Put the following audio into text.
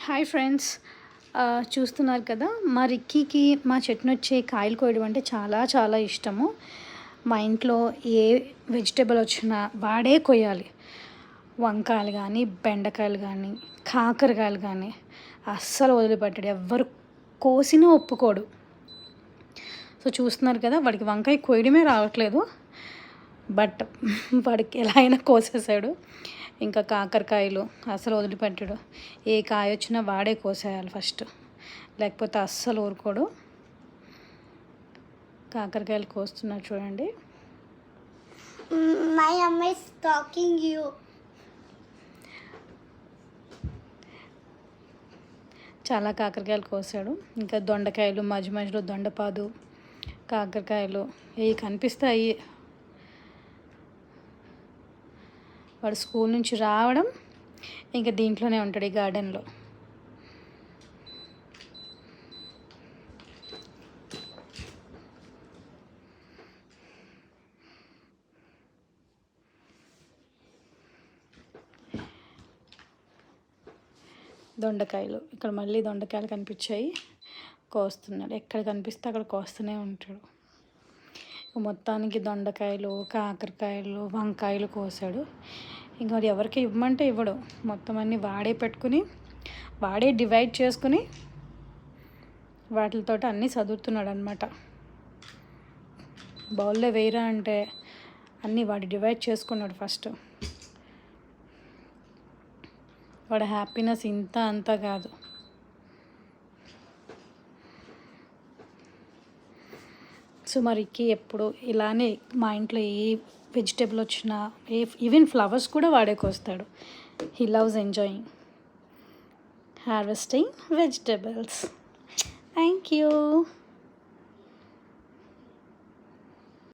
Hi friends, చూస్తున్నారు కదా, మా రిక్కీకి మా చెట్టును వచ్చే కాయలు కోయడం అంటే చాలా చాలా ఇష్టము. మా ఇంట్లో ఏ వెజిటేబుల్ వచ్చినా వాడే కొయ్యాలి. వంకాయలు కానీ, బెండకాయలు కానీ, కాకరకాయలు కానీ అస్సలు వదిలిపెట్టాడు. ఎవ్వరు కోసినా ఒప్పుకోడు. సో చూస్తున్నారు కదా, వాడికి వంకాయ కోయడమే రావట్లేదు, బట్ వాడికి ఎలా అయినా కోసేసాడు. ఇంకా కాకరకాయలు అస్సలు వదిలిపెట్టాడు. ఏ కాయ వచ్చినా వాడే కోసేయాలి ఫస్ట్, లేకపోతే అస్సలు ఊరుకోడు. కాకరకాయలు కోస్తున్నాడు చూడండి. My mom is talking you. చాలా కాకరకాయలు కోసాడు. ఇంకా దొండకాయలు మధ్య మధ్యలో దొండపాదు, కాకరకాయలు ఇవి కనిపిస్తాయి. వాడు స్కూల్ నుంచి రావడం ఇంకా దీంట్లోనే ఉంటాడు, ఈ గార్డెన్లో. దొండకాయలు ఇక్కడ మళ్ళీ దొండకాయలు కనిపించాయి, కోస్తున్నాడు. ఎక్కడ కనిపిస్తే అక్కడ కోస్తూనే ఉంటాడు. మొత్తానికి దొండకాయలు, కాకరకాయలు, వంకాయలు కోసాడు. ఇంకా మరి ఎవరికి ఇవ్వమంటే ఇవ్వడు. మొత్తం అన్నీ వాడే పెట్టుకుని, వాడే డివైడ్ చేసుకుని వాటితో అన్నీ చదువుతున్నాడు అనమాట. బౌల్లో వేయరా అంటే అన్నీ వాడు డివైడ్ చేసుకున్నాడు ఫస్ట్. వాడి హ్యాపీనెస్ ఇంత అంతా కాదు. సో మరికి ఎప్పుడు ఇలానే మా ఇంట్లో ఏ వెజిటేబుల్ వచ్చినా, ఈవెన్ ఫ్లవర్స్ కూడా వాడేకొస్తాడు. He loves enjoying harvesting vegetables. Thank you.